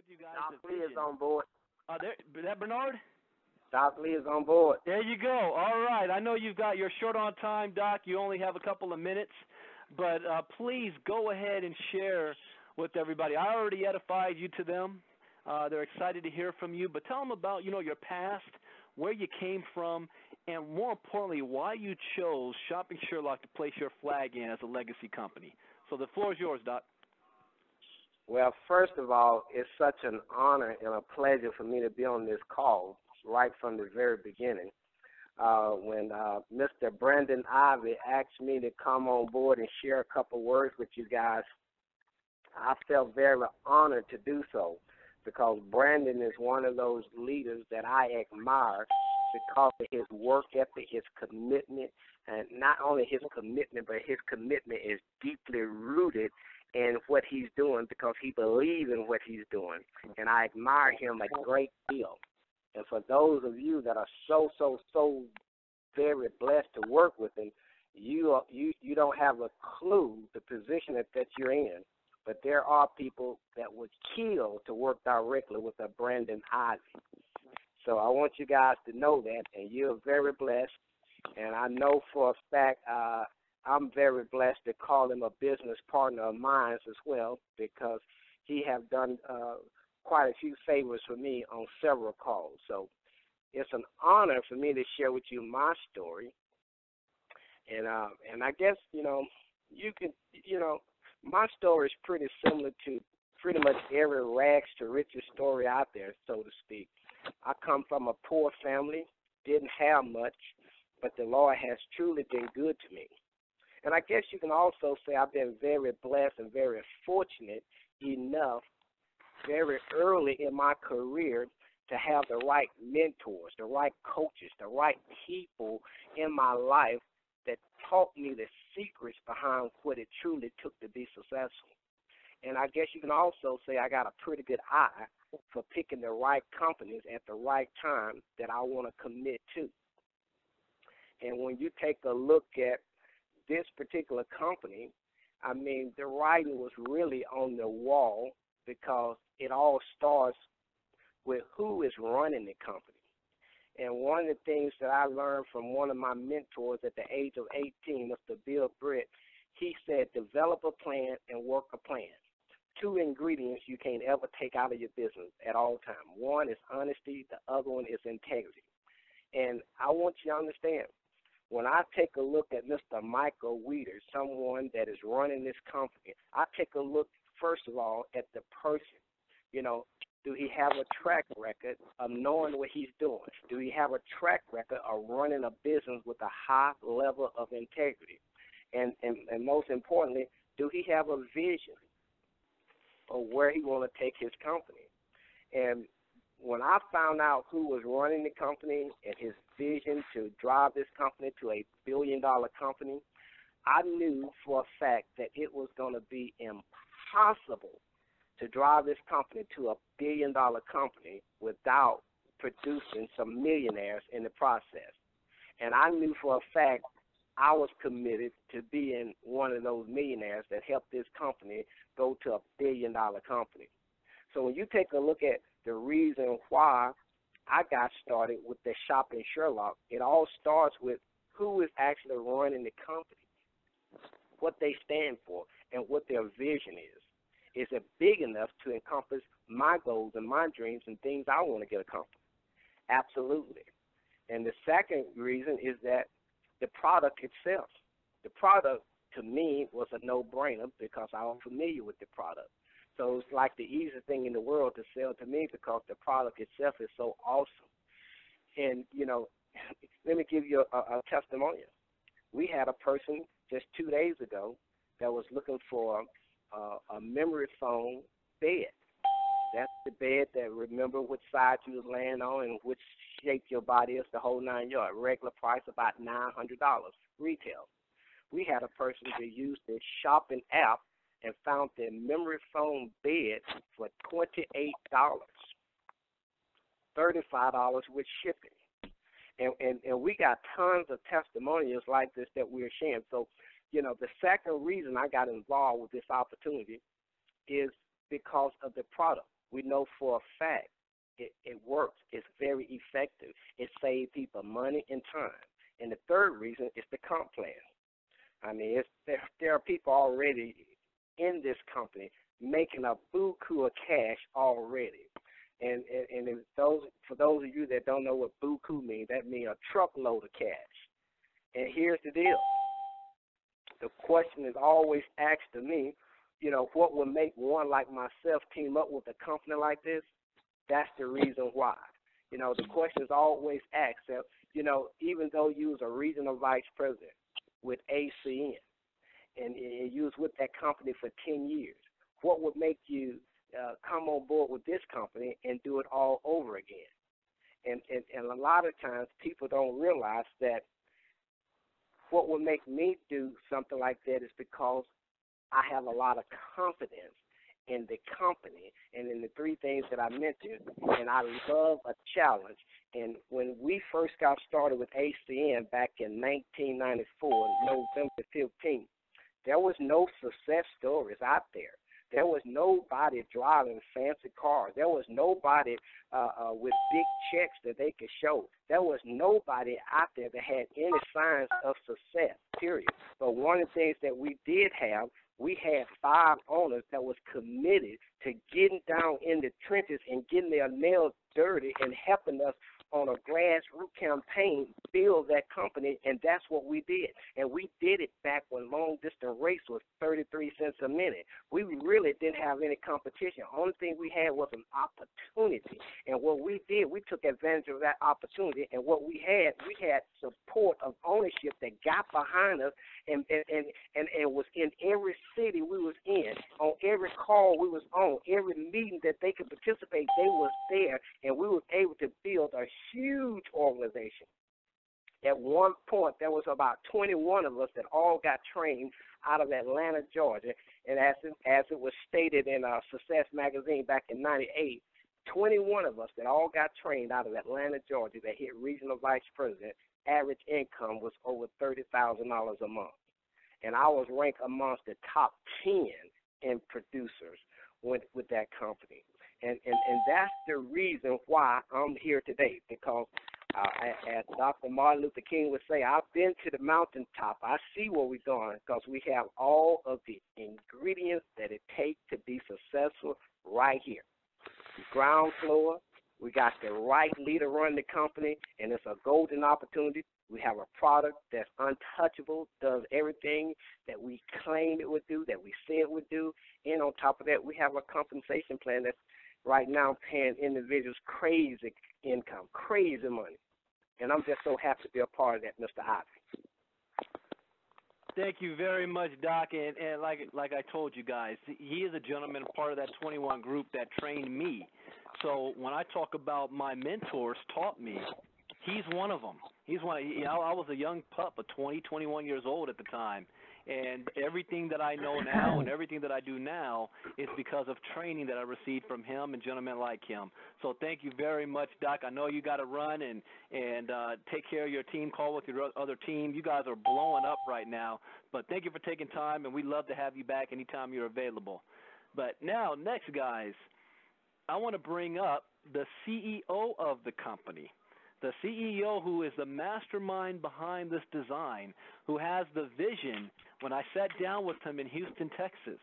you guys. Doc The Lee is vision. on board. Is that Bernard? Doc Lee is on board. There you go. All right. I know you've got you're short on time, Doc. You only have a couple of minutes, but please go ahead and share with everybody. I already edified you to them. They're excited to hear from you, but tell them about your past, where you came from, and more importantly, why you chose Shopping Sherlock to place your flag in as a legacy company. So the floor is yours, Doc. Well, first of all, it's such an honor and a pleasure for me to be on this call right from the very beginning. When Mr. Brandon Ivy asked me to come on board and share a couple words with you guys, I felt very honored to do so because Brandon is one of those leaders that I admire because of his work ethic, his commitment, and not only his commitment, but his commitment is deeply rooted in what he's doing because he believes in what he's doing. And I admire him a great deal. And for those of you that are so very blessed to work with him, you don't have a clue the position that you're in. But there are people that would kill to work directly with a Brandon Ivy. So I want you guys to know that, and you're very blessed. And I know for a fact I'm very blessed to call him a business partner of mine as well because he have done quite a few favors for me on several calls. So it's an honor for me to share with you my story. And I guess, you can, my story is pretty similar to pretty much every rags to riches story out there, so to speak. I come from a poor family, didn't have much, but the Lord has truly been good to me. And I guess you can also say I've been very blessed and very fortunate enough very early in my career to have the right mentors, the right coaches, the right people in my life that taught me the secrets behind what it truly took to be successful. And I guess you can also say I got a pretty good eye for picking the right companies at the right time that I want to commit to. And when you take a look at this particular company, I mean, the writing was really on the wall because it all starts with who is running the company. And one of the things that I learned from one of my mentors at the age of 18, Mr. Bill Britt, he said, develop a plan and work a plan. Two ingredients you can't ever take out of your business at all times. One is honesty. The other one is integrity. And I want you to understand, when I take a look at Mr. Michael Wiedder, someone that is running this company, I take a look, first of all, at the person. Do he have a track record of knowing what he's doing? Do he have a track record of running a business with a high level of integrity? And most importantly, do he have a vision of where he want to take his company? And when I found out who was running the company and his vision to drive this company to a billion-dollar company, I knew for a fact that it was going to be impossible to drive this company to a billion-dollar company without producing some millionaires in the process. And I knew for a fact I was committed to being one of those millionaires that helped this company go to a billion-dollar company. So when you take a look at the reason why I got started with the Shopping Sherlock, it all starts with who is actually running the company, what they stand for, and what their vision is. Is it big enough to encompass my goals and my dreams and things I want to get accomplished? Absolutely. And the second reason is that the product itself. The product, to me, was a no-brainer because I was familiar with the product. So it's like the easiest thing in the world to sell to me because the product itself is so awesome. And, let me give you a testimonial. We had a person just 2 days ago that was looking for a memory foam bed. That's the bed that remember which side you was laying on and which shape your body is, the whole 9 yards. Regular price about $900 retail. We had a person that used the shopping app and found the memory foam bed for $28, $35 with shipping. And we got tons of testimonials like this that we're sharing. So, the second reason I got involved with this opportunity is because of the product. We know for a fact it works. It's very effective. It saves people money and time. And the third reason is the comp plan. I mean, there are people already in this company making a buku of cash already. And if for those of you that don't know what buku means, that means a truckload of cash. And here's the deal. The question is always asked to me, you know, what would make one like myself team up with a company like this? That's the reason why. You know, the question is always asked that, you know, even though you was a regional vice president with ACN and you was with that company for 10 years, what would make you come on board with this company and do it all over again? And a lot of times people don't realize that what would make me do something like that is because I have a lot of confidence in the company and in the three things that I mentioned, and I love a challenge. And when we first got started with ACN back in 1994, November 15th, there was no success stories out there. There was nobody driving fancy cars. There was nobody with big checks that they could show. There was nobody out there that had any signs of success, period. But one of the things that we did have, we had 5 owners that was committed to getting down in the trenches and getting their nails dirty and helping us on a grassroots campaign build that company, and that's what we did. And we did it back when long-distance race was 33 cents a minute. We really didn't have any competition. The only thing we had was an opportunity. And what we did, we took advantage of that opportunity, and what we had support of ownership that got behind us and was in every city we was in, on every call we was on, every meeting that they could participate, they was there, and we was able to build a huge organization. At one point, there was about 21 of us that all got trained out of Atlanta, Georgia, and as it was stated in Success Magazine back in '98, 21 of us that all got trained out of Atlanta, Georgia, that hit regional vice president. Average income was over $30,000 a month. And I was ranked amongst the top 10 in producers with that company. And that's the reason why I'm here today, because as Dr. Martin Luther King would say, I've been to the mountaintop. I see where we're going because we have all of the ingredients that it takes to be successful right here. Ground floor, we got the right leader running the company, and it's a golden opportunity. We have a product that's untouchable, does everything that we claim it would do, that we say it would do. And on top of that, we have a compensation plan that's right now paying individuals crazy income, crazy money. And I'm just so happy to be a part of that, Mr. Ivy. Thank you very much, Doc. And like I told you guys, he is a gentleman, part of that 21 group that trained me. So when I talk about my mentors taught me, he's one of them. He's one. I was a young pup, 20, 21 years old at the time. And everything that I know now and everything that I do now is because of training that I received from him and gentlemen like him. So thank you very much, Doc. I know you got to run and take care of your team call with your other team. You guys are blowing up right now. But thank you for taking time, and we'd love to have you back anytime you're available. But now, next, guys, I want to bring up the CEO of the company. The CEO who is the mastermind behind this design, who has the vision. When I sat down with him in Houston, Texas,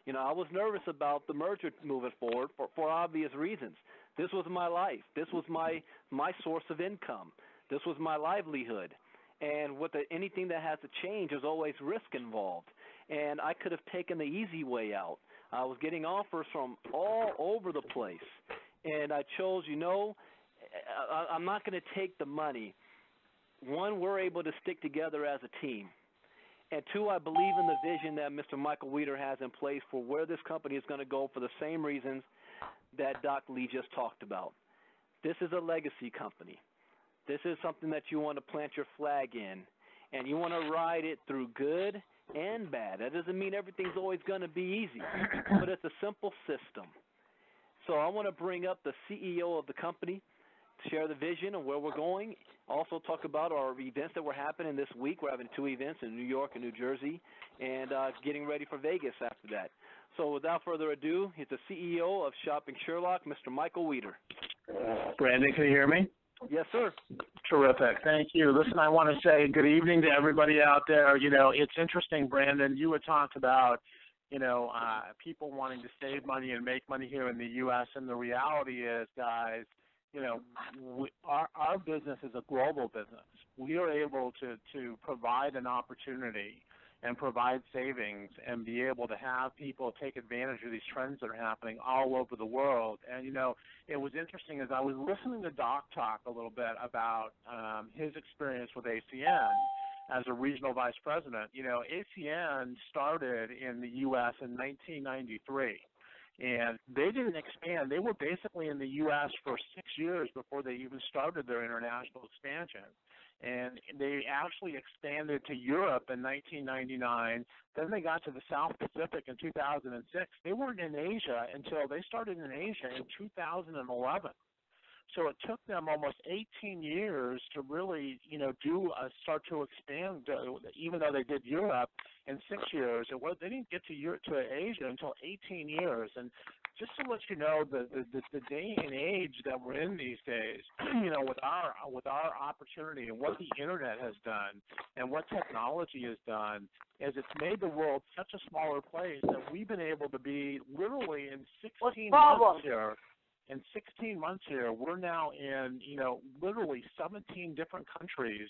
you know, I was nervous about the merger moving forward for obvious reasons. This was my life. This was my source of income. This was my livelihood. And with anything that has to change, there's always risk involved. And I could have taken the easy way out. I was getting offers from all over the place. And I chose, I'm not going to take the money. One, we're able to stick together as a team. And two, I believe in the vision that Mr. Michael Wiedder has in place for where this company is going to go for the same reasons that Doc Lee just talked about. This is a legacy company. This is something that you want to plant your flag in, and you want to ride it through good and bad. That doesn't mean everything's always going to be easy, but it's a simple system. So I want to bring up the CEO of the company, share the vision of where we're going, also talk about our events that were happening this week. We're having 2 events in New York and New Jersey, and getting ready for Vegas after that. So without further ado, he's the CEO of Shopping Sherlock, Mr. Michael Wiedder. Brandon, can you hear me? Yes, sir. Terrific. Thank you. Listen, I want to say good evening to everybody out there. You know, it's interesting, Brandon, you had talked about, people wanting to save money and make money here in the U.S., and the reality is, guys, our business is a global business. We are able to provide an opportunity and provide savings and be able to have people take advantage of these trends that are happening all over the world. And, it was interesting as I was listening to Doc talk a little bit about his experience with ACN as a regional vice president. ACN started in the U.S. in 1993. And they didn't expand. They were basically in the U.S. for 6 years before they even started their international expansion. And they actually expanded to Europe in 1999. Then they got to the South Pacific in 2006. They weren't in Asia until they started in Asia in 2011. So it took them almost 18 years to really, start to expand. Even though they did Europe in 6 years, they didn't get to Asia until 18 years. And just to let you know, the day and age that we're in these days, with our opportunity and what the internet has done and what technology has done, is it's made the world such a smaller place that we've been able to be literally in 16 months here. In 16 months here, we're now in, literally 17 different countries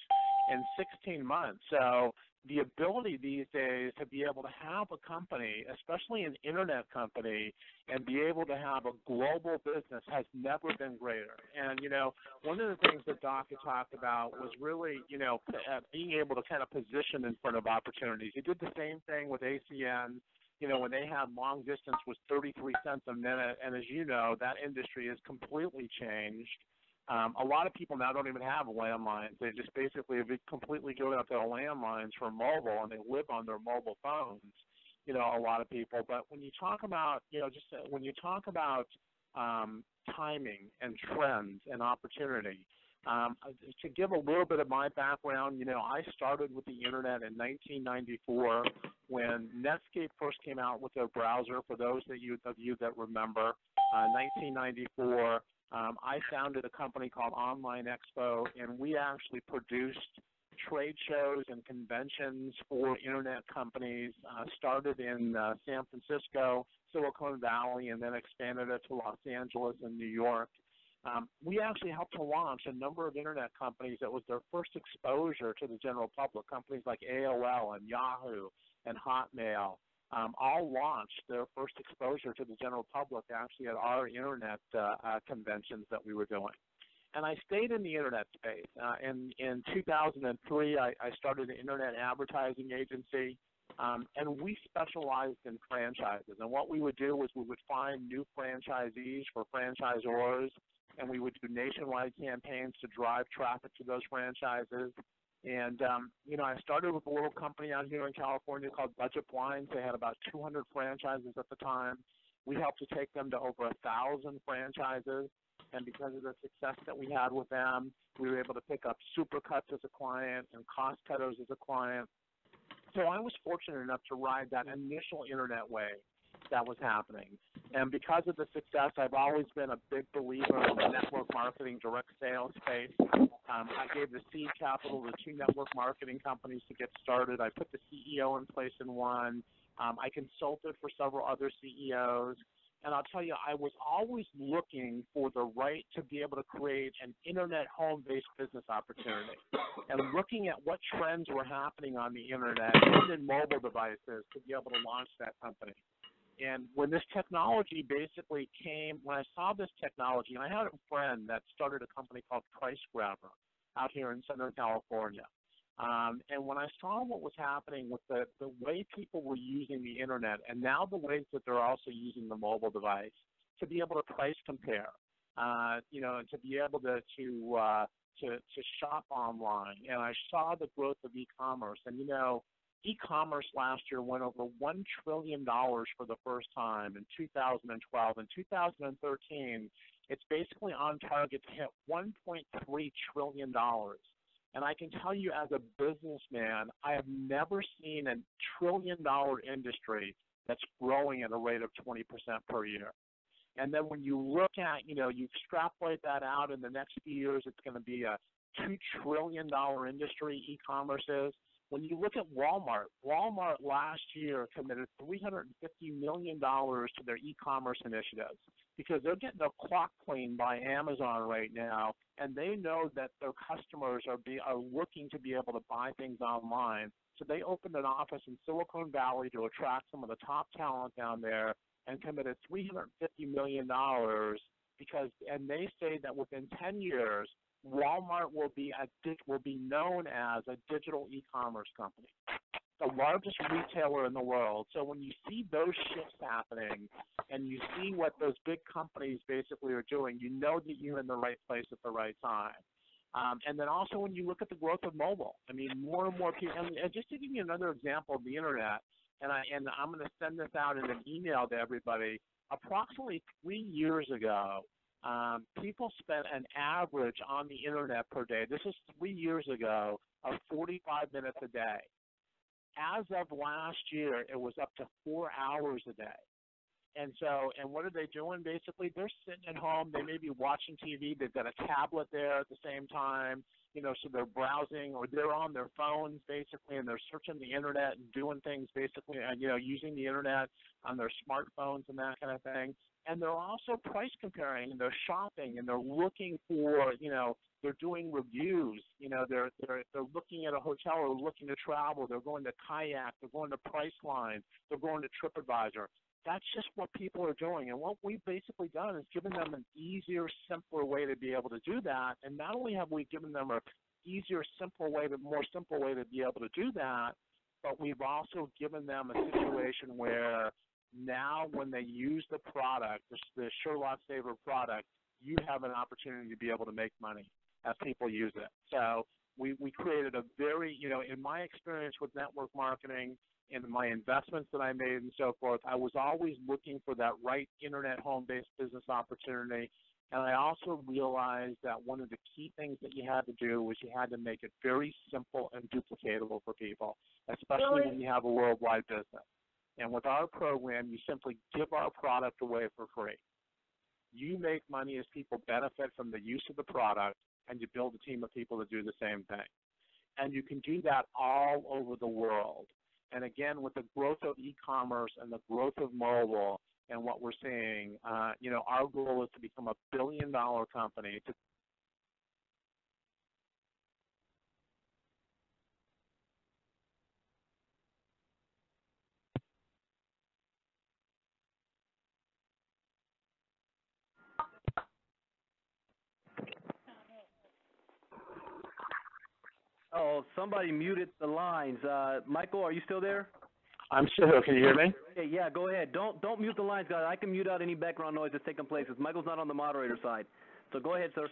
in 16 months. So the ability these days to be able to have a company, especially an internet company, and be able to have a global business has never been greater. And, one of the things that Doc had talked about was really, being able to kind of position in front of opportunities. He did the same thing with ACN. When they had long distance was 33 cents a minute, and as you know, that industry has completely changed. A lot of people now don't even have landlines. They just basically have completely given up their landlines for mobile, and they live on their mobile phones, a lot of people. But when you talk about, when you talk about timing and trends and opportunity, to give a little bit of my background, I started with the internet in 1994 when Netscape first came out with their browser. For those of you that remember, 1994, I founded a company called Online Expo, and we actually produced trade shows and conventions for internet companies. Started in San Francisco, Silicon Valley, and then expanded it to Los Angeles and New York. We actually helped to launch a number of internet companies that was their first exposure to the general public. Companies like AOL and Yahoo and Hotmail all launched their first exposure to the general public actually at our internet conventions that we were doing. And I stayed in the internet space. In 2003, I started an internet advertising agency, and we specialized in franchises. And what we would do was we would find new franchisees for franchisors, and we would do nationwide campaigns to drive traffic to those franchises. And, I started with a little company out here in California called Budget Blinds. They had about 200 franchises at the time. We helped to take them to over 1,000 franchises. And because of the success that we had with them, we were able to pick up Supercuts as a client and Cost Cutters as a client. So I was fortunate enough to ride that initial internet wave that was happening. And because of the success, I've always been a big believer in the network marketing direct sales space. I gave the seed capital to 2 network marketing companies to get started. I put the CEO in place in one. I consulted for several other CEOs. And I'll tell you, I was always looking for the right to be able to create an internet home-based business opportunity and looking at what trends were happening on the internet and in mobile devices to be able to launch that company. And when this technology basically came, when I saw this technology, and I had a friend that started a company called Price Grabber out here in Southern California. And when I saw what was happening with the way people were using the internet and now the ways that they're also using the mobile device to be able to price compare, and to be able to shop online. And I saw the growth of e-commerce. And, e-commerce last year went over $1 trillion for the first time in 2012. In 2013, it's basically on target to hit $1.3 trillion. And I can tell you as a businessman, I have never seen a $1 trillion industry that's growing at a rate of 20% per year. And then when you look at, you extrapolate that out in the next few years, it's going to be a $2 trillion industry, e-commerce is. When you look at Walmart last year committed $350 million to their e-commerce initiatives because they're getting their clock cleaned by Amazon right now, and they know that their customers are looking to be able to buy things online. So they opened an office in Silicon Valley to attract some of the top talent down there and committed $350 million and they say that within 10 years, Walmart will be known as a digital e-commerce company, the largest retailer in the world. So when you see those shifts happening and you see what those big companies basically are doing, you know that you're in the right place at the right time. And then also when you look at the growth of mobile, I mean, more and more people, and just to give you another example of the internet, and I'm going to send this out in an email to everybody, approximately 3 years ago, people spent an average on the internet per day, this is 3 years ago, of 45 minutes a day. As of last year, it was up to 4 hours a day. And what are they doing? Basically, they're sitting at home. They may be watching TV. They've got a tablet there at the same time, so they're browsing or they're on their phones basically, and they're searching the internet and doing things basically, using the internet on their smartphones and that kind of thing. And they're also price comparing, and they're shopping, and they're looking for, they're doing reviews. They're looking at a hotel or looking to travel. They're going to Kayak. They're going to Priceline. They're going to TripAdvisor. That's just what people are doing. And what we've basically done is given them an easier, simpler way to be able to do that. And not only have we given them an easier, more simple way to be able to do that, but we've also given them a situation where now when they use the product, the Sherlock Saver product, you have an opportunity to be able to make money as people use it. So we created a very, in my experience with network marketing, in my investments that I made and so forth, I was always looking for that right internet home-based business opportunity. And I also realized that one of the key things that you had to do was you had to make it very simple and duplicatable for people, especially when you have a worldwide business. And with our program, you simply give our product away for free. You make money as people benefit from the use of the product, and you build a team of people to do the same thing. And you can do that all over the world. And again, with the growth of e-commerce and the growth of mobile and what we're seeing, our goal is to become a billion-dollar company. Oh, somebody muted the lines. Michael, are you still there? I'm still here. Can you hear me? Hey, yeah, go ahead. Don't mute the lines, guys. I can mute out any background noise that's taking place. Michael's not on the moderator side. So go ahead, sir.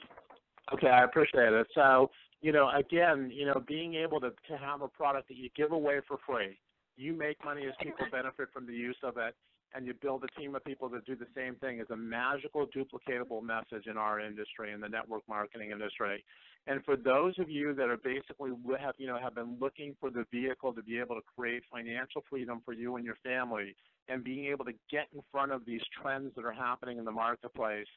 Okay, I appreciate it. So, again, being able to have a product that you give away for free, you make money as people benefit from the use of it, and you build a team of people that do the same thing is a magical, duplicatable message in our industry, in the network marketing industry. And for those of you that are basically have been looking for the vehicle to be able to create financial freedom for you and your family and being able to get in front of these trends that are happening in the marketplace,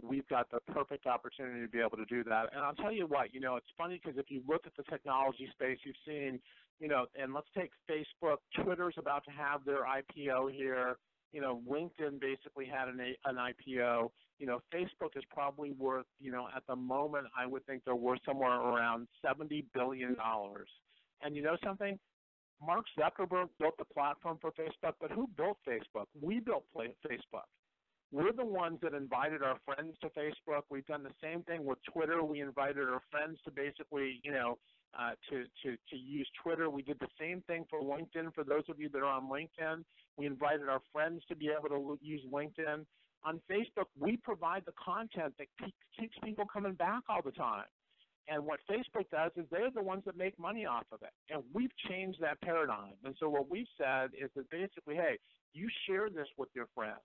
we've got the perfect opportunity to be able to do that. And I'll tell you what, it's funny because if you look at the technology space, you've seen, and let's take Facebook, Twitter's about to have their IPO here. LinkedIn basically had an IPO. Facebook is probably worth, at the moment, I would think they're worth somewhere around $70 billion. And you know something? Mark Zuckerberg built the platform for Facebook, but who built Facebook? We built Facebook. We're the ones that invited our friends to Facebook. We've done the same thing with Twitter. We invited our friends to basically, to use Twitter. We did the same thing for LinkedIn. For those of you that are on LinkedIn, we invited our friends to be able to use LinkedIn. On Facebook, we provide the content that keeps people coming back all the time. And what Facebook does is they're the ones that make money off of it. And we've changed that paradigm. And so what we've said is that basically, hey, you share this with your friends.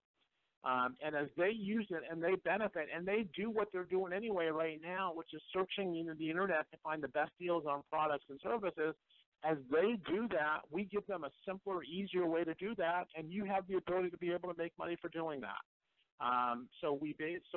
And as they use it and they benefit and they do what they're doing anyway right now, which is searching the internet to find the best deals on products and services, as they do that, we give them a simpler, easier way to do that, and you have the ability to be able to make money for doing that. So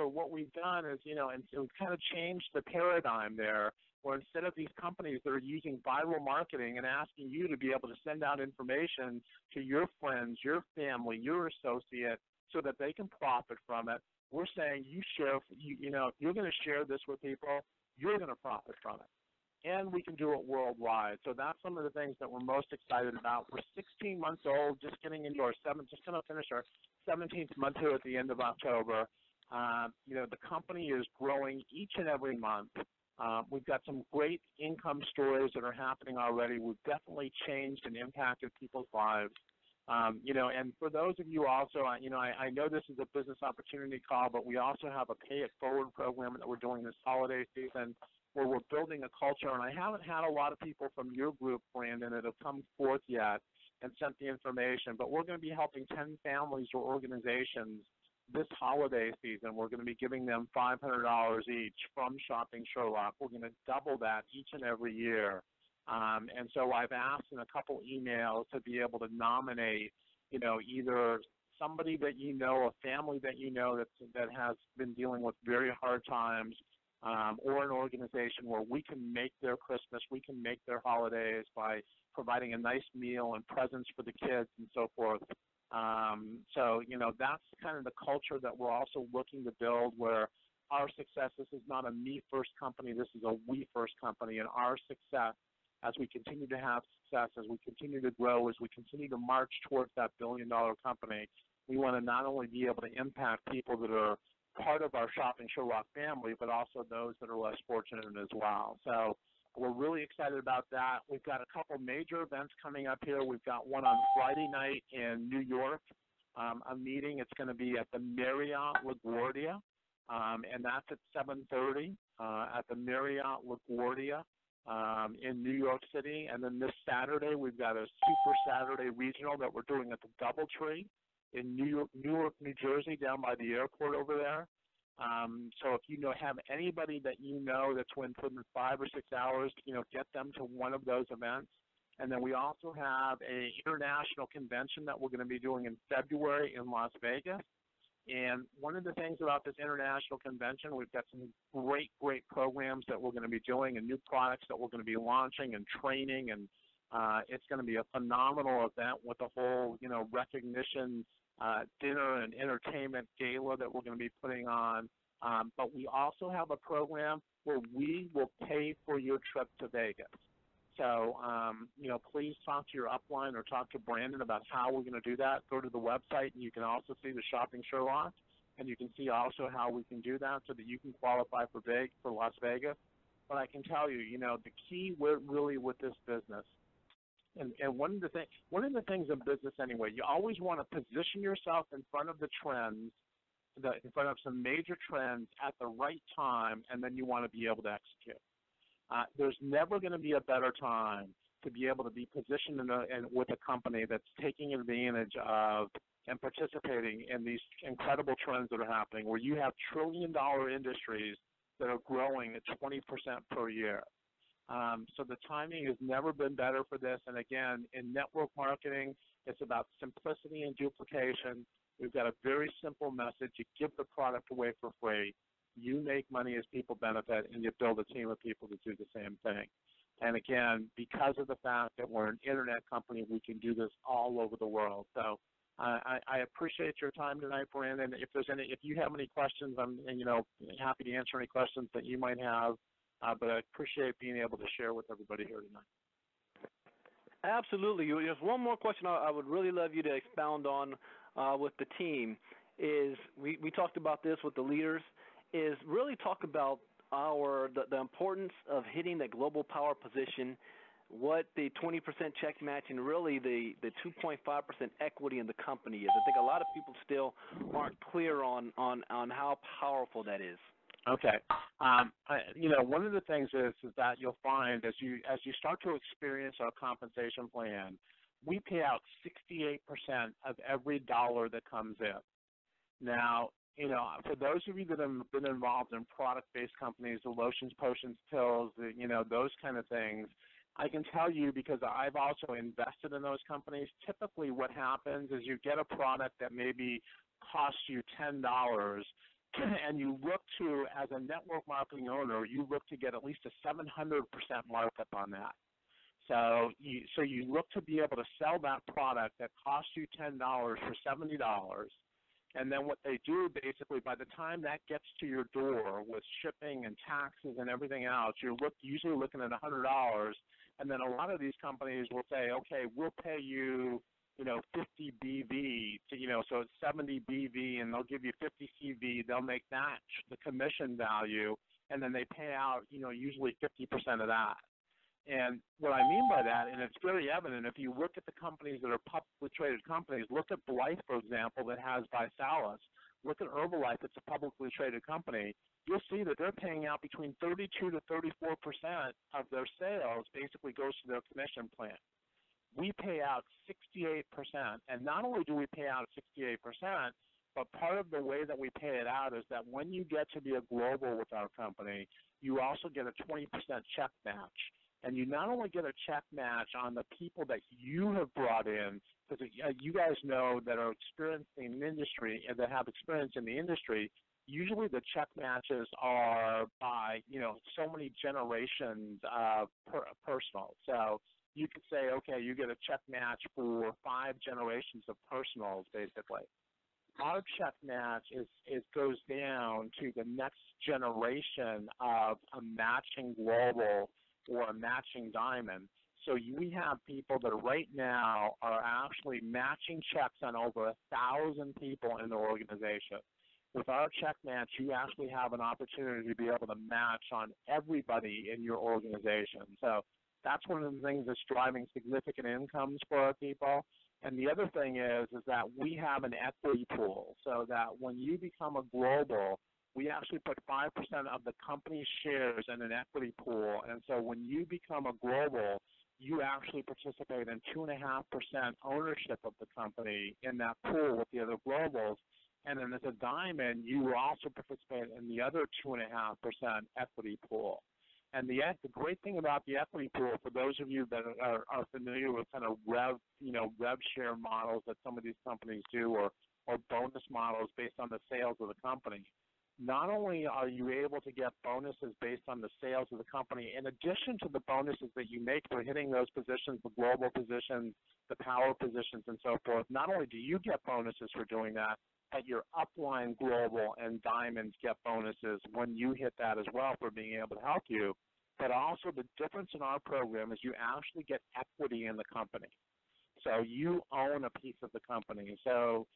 what we've done is, and so we've kind of changed the paradigm there, where instead of these companies that are using viral marketing and asking you to be able to send out information to your friends, your family, your associate, so that they can profit from it, we're saying you're going to share this with people, you're going to profit from it. And we can do it worldwide. So that's some of the things that we're most excited about. We're 16 months old, just going to finish our 17th month here at the end of October. The company is growing each and every month. We've got some great income stories that are happening already. We've definitely changed and impacted people's lives. And for those of you also, I know this is a business opportunity call, but we also have a Pay It Forward program that we're doing this holiday season, where we're building a culture, and I haven't had a lot of people from your group, Brandon, that have come forth yet and sent the information, but we're going to be helping 10 families or organizations this holiday season. We're going to be giving them $500 each from Shopping Sherlock. We're going to double that each and every year. And so I've asked in a couple emails to be able to nominate, either somebody that a family that that has been dealing with very hard times, or an organization where we can make their Christmas, we can make their holidays by providing a nice meal and presents for the kids and so forth. So that's kind of the culture that we're also looking to build, where our success, this is not a me-first company, this is a we-first company, and our success, as we continue to have success, as we continue to grow, as we continue to march towards that billion-dollar company, we want to not only be able to impact people that are part of our Shopping Sherlock family, but also those that are less fortunate as well. So we're really excited about that. We've got a couple major events coming up here. We've got one on Friday night in New York, a meeting. It's going to be at the Marriott LaGuardia, and that's at 7:30 at the Marriott LaGuardia in New York City. And then this Saturday, we've got a Super Saturday regional that we're doing at the DoubleTree in Newark, New Jersey, down by the airport over there. So if have anybody that that's within 5 or 6 hours, get them to one of those events. And then we also have an international convention that we're going to be doing in February in Las Vegas. And one of the things about this international convention, we've got some great programs that we're going to be doing and new products that we're going to be launching and training. And it's going to be a phenomenal event with a whole, recognition dinner and entertainment gala that we're going to be putting on. But we also have a program where we will pay for your trip to Vegas. So, please talk to your upline or talk to Brandon about how we're going to do that. Go to the website, and you can also see the Shopping Sherlock, and you can see also how we can do that so that you can qualify for Las Vegas. But I can tell you, the key really with this business, and one of the things in business anyway, you always want to position yourself in front of the trends, in front of some major trends at the right time, and then you want to be able to execute. There's never going to be a better time to be able to be positioned with a company that's taking advantage of and participating in these incredible trends that are happening, where you have trillion-dollar industries that are growing at 20% per year. So the timing has never been better for this. And again, in network marketing, it's about simplicity and duplication. We've got a very simple message. You give the product away for free. You make money as people benefit, and you build a team of people to do the same thing. And again, because of the fact that we're an internet company, we can do this all over the world. So I appreciate your time tonight, Brandon. If you have any questions, I'm happy to answer any questions that you might have. But I appreciate being able to share with everybody here tonight. Absolutely. There's one more question I would really love you to expound on with the team. Is we talked about this with the leaders. Is really talk about the importance of hitting the global power position, what the 20% check match, and really the 2.5% equity in the company is. I think a lot of people still aren't clear on how powerful that is. Okay. One of the things is that you'll find as you start to experience our compensation plan, we pay out 68% of every dollar that comes in. Now, for those of you that have been involved in product-based companies, the lotions, potions, pills, those kind of things, I can tell you, because I've also invested in those companies, typically what happens is you get a product that maybe costs you $10, and you look to, as a network marketing owner, you look to get at least a 700% markup on that. So you look to be able to sell that product that costs you $10 for $70, and then what they do basically, by the time that gets to your door with shipping and taxes and everything else, you're usually looking at $100, and then a lot of these companies will say, okay, we'll pay you, 50 BV, so it's 70 BV, and they'll give you 50 CV. They'll make that the commission value, and then they pay out, usually 50% of that. And what I mean by that, and it's very evident, if you look at the companies that are publicly traded companies, look at Blythe, for example, that has Visalis. Look at Herbalife, it's a publicly traded company. You'll see that they're paying out between 32 to 34% of their sales basically goes to their commission plan. We pay out 68%, and not only do we pay out 68%, but part of the way that we pay it out is that when you get to be a global with our company, you also get a 20% check match. And you not only get a check match on the people that you have brought in, because you guys know that are experienced in the industry and that have experience in the industry, usually the check matches are by, so many generations personal. So you could say, okay, you get a check match for 5 generations of personals, basically. Our check match goes down to the next generation of a matching global or a matching diamond. So we have people that right now are actually matching checks on over 1,000 people in the organization. With our check match, you actually have an opportunity to be able to match on everybody in your organization. So that's one of the things that's driving significant incomes for our people. And the other thing is that we have an equity pool, so that when you become a global, we actually put 5% of the company's shares in an equity pool. And so when you become a global, you actually participate in 2.5% ownership of the company in that pool with the other globals. And then as a diamond, you also participate in the other 2.5% equity pool. And the great thing about the equity pool, for those of you that are familiar with kind of rev share models that some of these companies do, or bonus models based on the sales of the company, not only are you able to get bonuses based on the sales of the company, in addition to the bonuses that you make for hitting those positions, the global positions, the power positions, and so forth, not only do you get bonuses for doing that, but your upline global and diamonds get bonuses when you hit that as well for being able to help you. But also the difference in our program is you actually get equity in the company. So you own a piece of the company. So,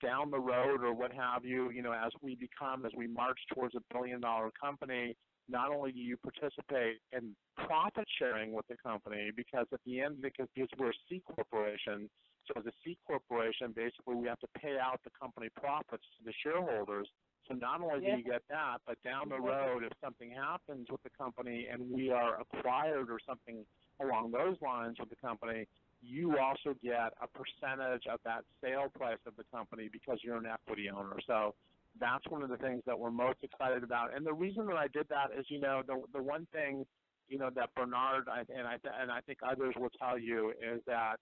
down the road or what have you, as we march towards $1 billion company, not only do you participate in profit sharing with the company, because at the end, because we're a C corporation, so as a C corporation, basically we have to pay out the company profits to the shareholders. So not only do you get that, but down the road, if something happens with the company and we are acquired or something along those lines with the company, you also get a percentage of that sale price of the company because you're an equity owner. So that's one of the things that we're most excited about. And the reason that I did that is, the one thing, that Bernard and I think others will tell you is that,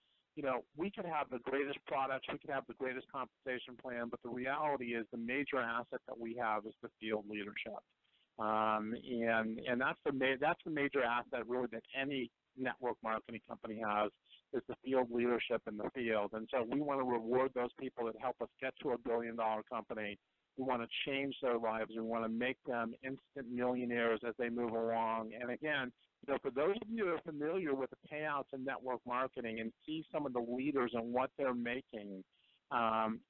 we could have the greatest products, we could have the greatest compensation plan, but the reality is the major asset that we have is the field leadership. And that's the major asset really that any network marketing company has, is the field leadership in the field. And so we want to reward those people that help us get to $1 billion company. We want to change their lives. We want to make them instant millionaires as they move along. And again, for those of you who are familiar with the payouts in network marketing and see some of the leaders and what they're making,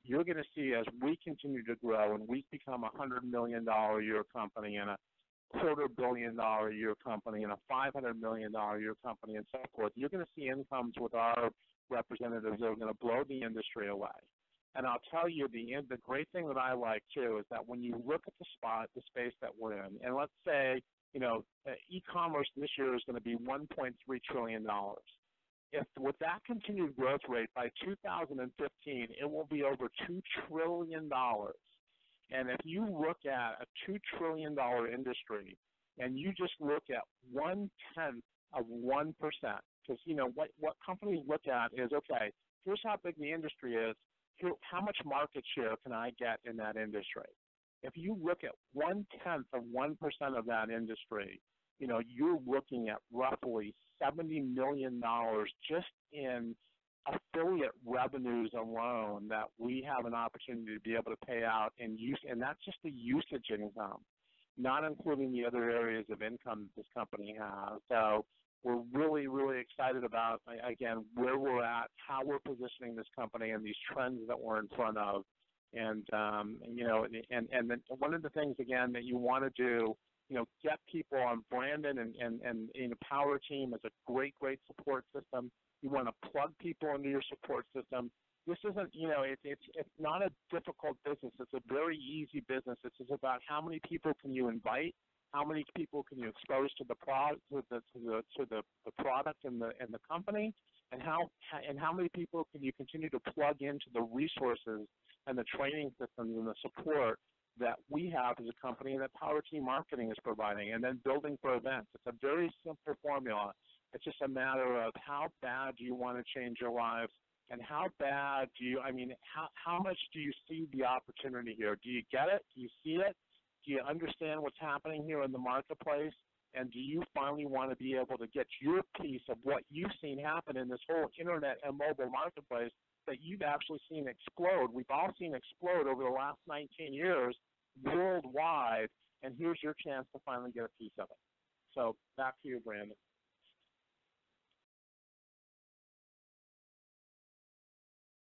you're going to see as we continue to grow and we become a $100 million a year company and a $250 million a year company and a $500 million a year company and so forth, you're going to see incomes with our representatives that are going to blow the industry away. And I'll tell you, the great thing that I like, too, is that when you look at the space that we're in, and let's say, e-commerce this year is going to be $1.3 trillion. If with that continued growth rate, by 2015, it will be over $2 trillion. And if you look at a $2 trillion industry and you just look at 1/10 of 1%. Because, what companies look at is, okay, here's how big the industry is. Here, how much market share can I get in that industry? If you look at 0.1% of that industry, you're looking at roughly $70 million just in affiliate revenues alone that we have an opportunity to be able to pay out and use, and that's just the usage income, not including the other areas of income this company has. So we're really, really excited about, again, where we're at, how we're positioning this company, and these trends that we're in front of. And and then one of the things, again, that you want to do, get people on. Brandon and the Power team is a great support system. You want to plug people into your support system. This isn't, it's not a difficult business. It's a very easy business. It's just about how many people can you invite, how many people can you expose to the product, to the product and the company, and how many people can you continue to plug into the resources and the training systems and the support that we have as a company and that Power Team Marketing is providing, and then building for events. It's a very simple formula. It's just a matter of how bad do you want to change your lives, and how bad do you, how much do you see the opportunity here? Do you get it? Do you see it? Do you understand what's happening here in the marketplace? And do you finally want to be able to get your piece of what you've seen happen in this whole internet and mobile marketplace that you've actually seen explode? We've all seen explode over the last 19 years worldwide, and here's your chance to finally get a piece of it. So back to you, Brandon.